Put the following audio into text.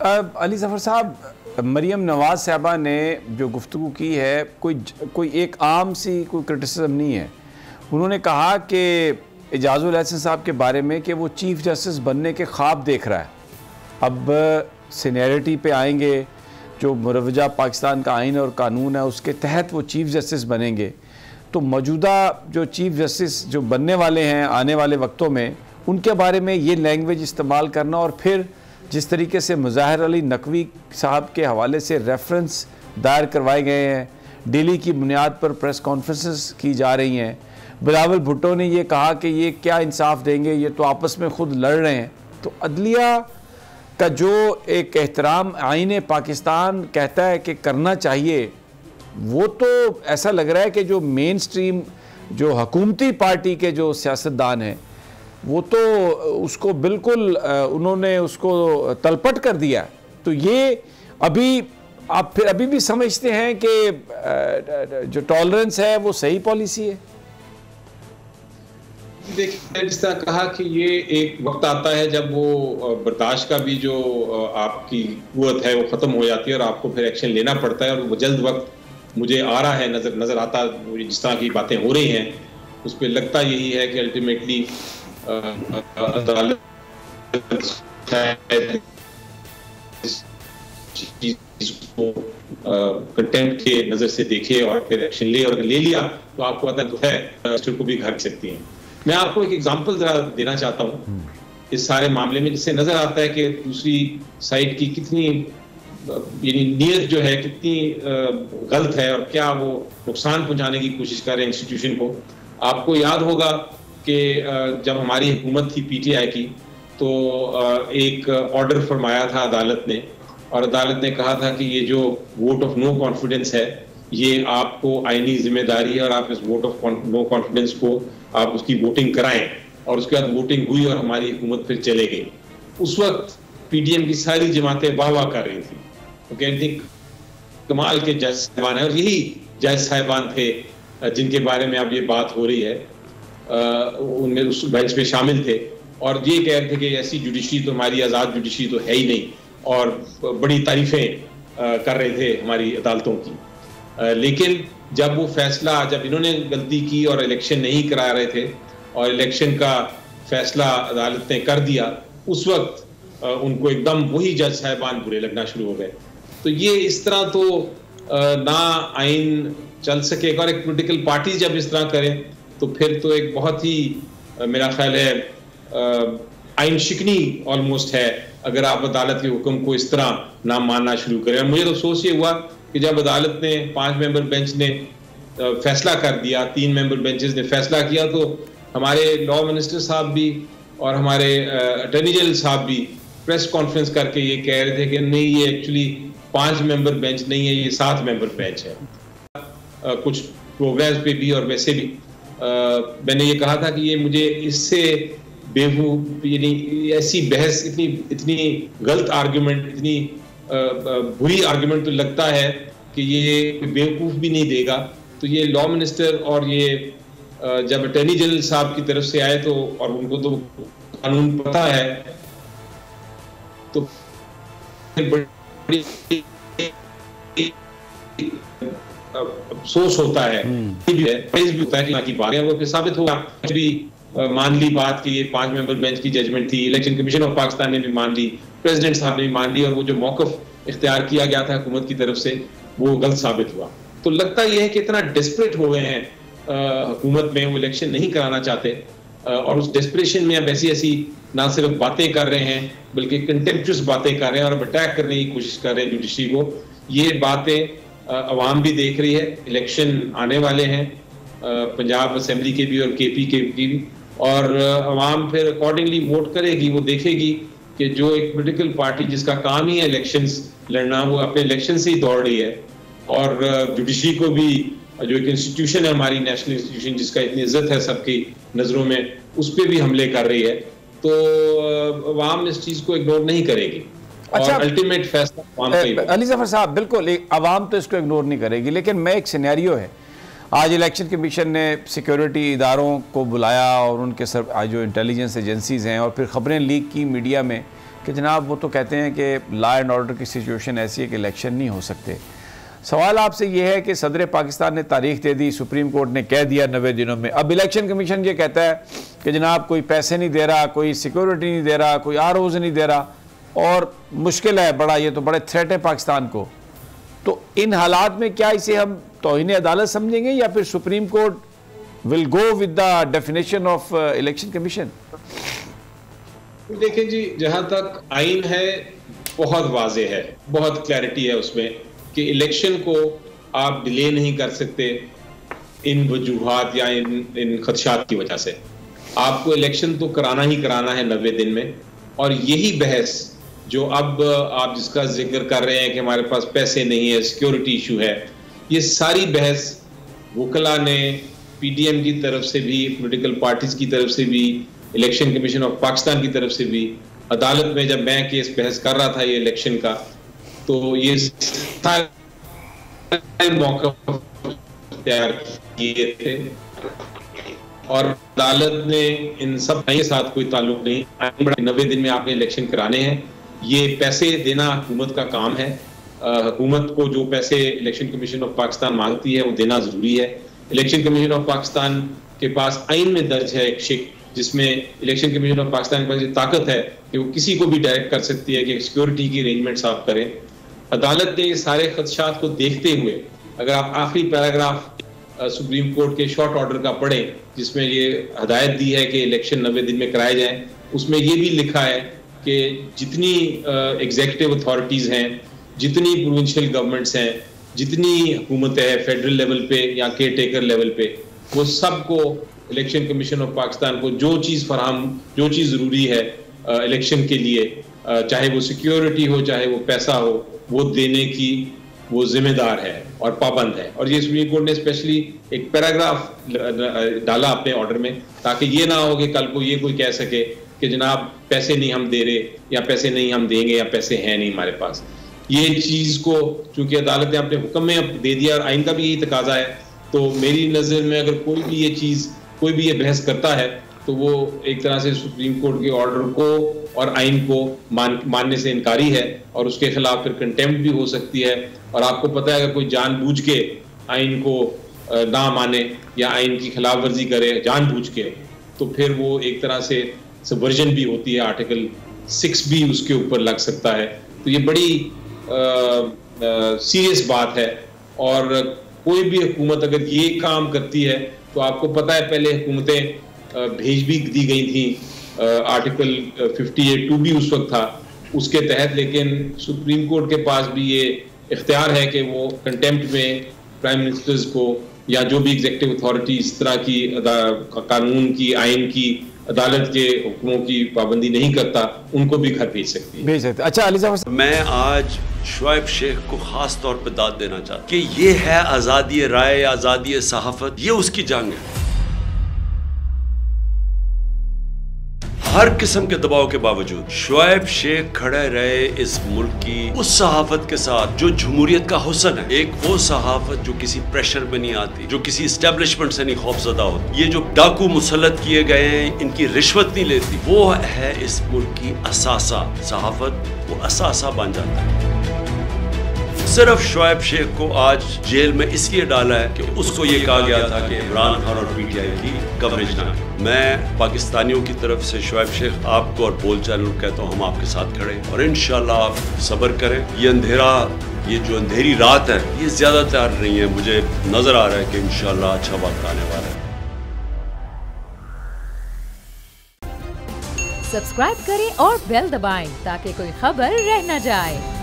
अली ज़फ़र साहब, मरीम नवाज़ साहबा ने जो गुफ्तगू की है कोई एक आम सी कोई क्रिटिसिज्म नहीं है। उन्होंने कहा कि एजाज़ुल एहसन साहब के बारे में कि वो चीफ़ जस्टिस बनने के ख्वाब देख रहा है। अब सीनियरिटी पे आएंगे, जो मुरवजा पाकिस्तान का आइन और कानून है उसके तहत वो चीफ़ जस्टिस बनेंगे, तो मौजूदा जो चीफ़ जस्टिस जो बनने वाले हैं आने वाले वक्तों में, उनके बारे में ये लैंग्वेज इस्तेमाल करना और फिर जिस तरीके से मुज़ाहिर अली नकवी साहब के हवाले से रेफरेंस दायर करवाए गए हैं, दिल्ली की बुनियाद पर प्रेस कॉन्फ्रेंसेस की जा रही हैं, बिलावल भुट्टो ने ये कहा कि ये क्या इंसाफ देंगे, ये तो आपस में ख़ुद लड़ रहे हैं। तो अदलिया का जो एक एहतराम आईन पाकिस्तान कहता है कि करना चाहिए, वो तो ऐसा लग रहा है कि जो मेन स्ट्रीम जो हुकूमती पार्टी के जो सियासतदान हैं वो तो उसको बिल्कुल उन्होंने उसको तलपट कर दिया। तो ये अभी आप फिर अभी भी समझते हैं कि जो टॉलरेंस है वो सही पॉलिसी है? देखिए, जिस तरह कहा कि ये एक वक्त आता है जब वो बर्दाश्त का भी जो आपकी कुव्वत है वो ख़त्म हो जाती है और आपको फिर एक्शन लेना पड़ता है। और वो जल्द वक्त मुझे आ रहा है, नज़र आता, जिस तरह की बातें हो रही हैं उस पर लगता यही है कि अल्टीमेटली अदालत कंटेंट के नजर से देखे और फिर एक्शन ले, और ले लिया तो आपको पता तो है को भी घर सकती हैं। मैं आपको एक एग्जांपल जरा देना चाहता हूँ इस सारे मामले में, जिससे नजर आता है कि दूसरी साइड की कितनी नीयत जो है कितनी गलत है और क्या वो नुकसान पहुंचाने की कोशिश कर रहे हैं इंस्टीट्यूशन को। आपको याद होगा कि जब हमारी हुकूमत थी पीटीआई की, तो एक ऑर्डर फरमाया था अदालत ने, और अदालत ने कहा था कि ये जो वोट ऑफ नो कॉन्फिडेंस है ये आपको आईनी जिम्मेदारी है और आप इस वोट ऑफ नो कॉन्फिडेंस को आप उसकी वोटिंग कराएं। और उसके बाद वोटिंग हुई और हमारी हुकूमत फिर चले गई। उस वक्त पीडीएम की सारी जमातें वाह वाह कर रही थी, वो कहती थी कमाल के जज साहिबान है, और यही जज साहिबान थे जिनके बारे में अब ये बात हो रही है, उनमें उस बेंच पे शामिल थे और ये कह रहे थे कि ऐसी जुडिशरी तो हमारी आज़ाद जुडिशरी तो है ही नहीं, और बड़ी तारीफें कर रहे थे हमारी अदालतों की। लेकिन जब वो फैसला, जब इन्होंने गलती की और इलेक्शन नहीं करा रहे थे और इलेक्शन का फैसला अदालत ने कर दिया, उस वक्त उनको एकदम वही जज साहिबान बुरे लगना शुरू हो गए। तो ये इस तरह तो ना आइन चल सकेगा, और एक पॉलिटिकल पार्टी जब इस तरह करें तो फिर तो एक बहुत ही मेरा ख्याल है आइन शिकनी ऑलमोस्ट है अगर आप अदालत के हुक्म को इस तरह ना मानना शुरू करें। और मुझे तो अफसोस ये हुआ कि जब अदालत ने 5 मेंबर बेंच ने फैसला कर दिया, 3 मेंबर बेंचेस ने फैसला किया, तो हमारे लॉ मिनिस्टर साहब भी और हमारे अटॉर्नी जनरल साहब भी प्रेस कॉन्फ्रेंस करके ये कह रहे थे कि नहीं, ये एक्चुअली 5 मेंबर बेंच नहीं है, ये 7 मेंबर बेंच है। कुछ प्रोग्राम्स पे भी और वैसे भी मैंने ये कहा था कि ये मुझे इससे यानी ऐसी बहस, इतनी गलत आर्गुमेंट, इतनी बुरी आर्गुमेंट तो लगता है कि ये बेवकूफ़ भी नहीं देगा। तो ये लॉ मिनिस्टर और ये जब अटॉर्नी जनरल साहब की तरफ से आए तो, और उनको तो कानून पता है, तो बड़ी अफसोस होता है, प्राइज भी होता है कि बात वो फिर साबित होगा। भी मान ली बात कि ये 5 मेंबर बेंच की जजमेंट थी, इलेक्शन कमीशन ऑफ पाकिस्तान ने भी मान ली, प्रेसिडेंट साहब ने भी मान ली, और वो जो मौक़िफ़ इख्तियार किया गया था हुकूमत की तरफ से वो गलत साबित हुआ। तो लगता यह है कि इतना डेस्परेट हो गए हैं हुकूमत में, वो इलेक्शन नहीं कराना चाहते, और उस डेस्परेशन में अब ऐसी ना सिर्फ बातें कर रहे हैं बल्कि कंटेम्प्चुअस बातें कर रहे हैं और अटैक करने की कोशिश कर रहे हैं जुडिशरी को। ये बातें अवाम भी देख रही है, इलेक्शन आने वाले हैं पंजाब असेंबली के भी और केपी के भी, और अवाम फिर अकॉर्डिंगली वोट करेगी। वो देखेगी कि जो एक पॉलिटिकल पार्टी जिसका काम ही है इलेक्शंस लड़ना, वो अपने इलेक्शन से ही दौड़ रही है, और जुडिशरी को भी जो एक इंस्टीट्यूशन है हमारी, नेशनल इंस्टीट्यूशन जिसका इतनी इज्जत है सबकी नज़रों में, उस पर भी हमले कर रही है। तो अवाम इस चीज़ को इग्नोर नहीं करेगी। अच्छा, अल्टीमेट फैसला अली ज़फ़र साहब, बिल्कुल अवाम तो इसको इग्नोर नहीं करेगी, लेकिन मैं एक सिनेरियो है, आज इलेक्शन कमीशन ने सिक्योरिटी इदारों को बुलाया और उनके जो इंटेलिजेंस एजेंसीज़ हैं, और फिर ख़बरें लीक की मीडिया में कि जनाब वो तो कहते हैं कि लॉ एंड ऑर्डर की सिचुएशन ऐसी है कि इलेक्शन नहीं हो सकते। सवाल आपसे ये है कि सदर पाकिस्तान ने तारीख दे दी, सुप्रीम कोर्ट ने कह दिया 90 दिनों में, अब इलेक्शन कमीशन ये कहता है कि जनाब कोई पैसे नहीं दे रहा, कोई सिक्योरिटी नहीं दे रहा, कोई ROs नहीं दे रहा, और मुश्किल है बड़ा, ये तो बड़े थ्रेट है पाकिस्तान को। तो इन हालात में क्या इसे हम तौहीन अदालत समझेंगे या फिर supreme court will go with the definition of election commission? देखिए जी, जहां तक आइन है बहुत वाजे है, बहुत क्लैरिटी है उसमें कि इलेक्शन को आप डिले नहीं कर सकते इन वजूहात या इन खदशात की वजह से। आपको इलेक्शन तो कराना ही कराना है 90 दिन में। और यही बहस जो अब आप जिसका जिक्र कर रहे हैं कि हमारे पास पैसे नहीं है, सिक्योरिटी इशू है, ये सारी बहस वकला ने PDM की तरफ से भी, पॉलिटिकल पार्टीज की तरफ से भी, इलेक्शन कमीशन ऑफ पाकिस्तान की तरफ से भी, अदालत में जब मैं केस बहस कर रहा था ये इलेक्शन का, तो ये मौका तैयार किए थे और अदालत ने इन सब के साथ कोई ताल्लुक नहीं, 90 दिन में आपने इलेक्शन कराने हैं, ये पैसे देना हुकूमत का काम है। हुकूमत को जो पैसे इलेक्शन कमीशन ऑफ पाकिस्तान मांगती है वो देना जरूरी है। इलेक्शन कमीशन ऑफ पाकिस्तान के पास आइन में दर्ज है एक शिक जिसमें इलेक्शन कमीशन ऑफ पाकिस्तान के पास ये ताकत है कि वो किसी को भी डायरेक्ट कर सकती है कि सिक्योरिटी की अरेंजमेंट्स आप करें। अदालत ने ये सारे खदशात को देखते हुए, अगर आप आखिरी पैराग्राफ सुप्रीम कोर्ट के शॉर्ट ऑर्डर का पढ़ें जिसमें ये हदायत दी है कि इलेक्शन 90 दिन में कराए जाएं, उसमें ये भी लिखा है कि जितनी एग्जीक्यूटिव अथॉरिटीज़ हैं, जितनी प्रोविंशियल गवर्नमेंट्स हैं, जितनी हुकूमतें हैं फेडरल लेवल पे या केयर टेकर लेवल पे, वो सबको इलेक्शन कमीशन ऑफ पाकिस्तान को जो चीज़ ज़रूरी है इलेक्शन के लिए, चाहे वो सिक्योरिटी हो, चाहे वो पैसा हो, वो देने की वो जिम्मेदार है और पाबंद है। और ये सुप्रीम कोर्ट ने स्पेशली एक पैराग्राफ डाला अपने ऑर्डर में ताकि ये ना हो कि कल को ये कोई कह सके कि जनाब पैसे नहीं हम दे रहे या पैसे नहीं हम देंगे या पैसे हैं नहीं हमारे पास। ये चीज़ को चूंकि अदालत ने अपने हुक्म में दे दिया और आइन का भी यही तकाजा है, तो मेरी नज़र में अगर कोई भी ये चीज़, कोई भी ये बहस करता है तो वो एक तरह से सुप्रीम कोर्ट के ऑर्डर को और आइन को मानने से इनकारी है और उसके खिलाफ फिर कंटेम्प्ट भी हो सकती है। और आपको पता है अगर कोई जानबूझ के आइन को ना माने या आइन की खिलाफ वर्जी करे जानबूझ के, तो फिर वो एक तरह से सबवर्जन भी होती है, आर्टिकल 6 भी उसके ऊपर लग सकता है। तो ये बड़ी सीरियस बात है। और कोई भी हुकूमत अगर ये काम करती है तो आपको पता है पहले हुकूमतें भेज भी दी गई थी, आर्टिकल 58(2) भी उस वक्त था उसके तहत, लेकिन सुप्रीम कोर्ट के पास भी ये इख्तियार है कि वो कंटेम्प्ट में प्राइम मिनिस्टर्स को या जो भी एग्जीक्यूटिव अथॉरिटी इस तरह की कानून की, आइन की, अदालत के हुक्मों की पाबंदी नहीं करता, उनको भी घर भेज सकती है। अच्छा अली साहब, मैं आज शुएब शेख को खास तौर पे दाद देना चाहता हूं कि ये है आज़ादी राय, आज़ादी सहाफत, ये उसकी जंग है। हर किस्म के दबाव के बावजूद शुएब शेख खड़े रहे इस मुल्क की उस सहाफत के साथ जो जमहूरियत का हुस्न है। एक वो सहाफत जो किसी प्रेशर में नहीं आती, जो किसी एस्टेब्लिशमेंट से नहीं खौफजदा होती। ये जो डाकू मुसल्लत किए गए हैं, इनकी रिश्वत नहीं लेती, वो है इस मुल्क की असासा। सहाफत वो असासा बन जाता है। सिर्फ शुएब शेख को आज जेल में इसलिए डाला है कि उसको ये कहा गया था कि इमरान खान और PTI की कवरेज ना करें। मैं पाकिस्तानियों की तरफ से शुएब शेख आपको और बोल चैनल को कहता हूँ, हम आपके साथ खड़े और इंशाल्लाह आप सब्र करें। ये अंधेरा, ये जो अंधेरी रात है, ये ज्यादा तैयार नहीं है। मुझे नजर आ रहा है कि इंशाल्लाह अच्छा वक्त आने वाला है। सब्सक्राइब करें और बेल दबाएं ताकि कोई खबर रह न जाए।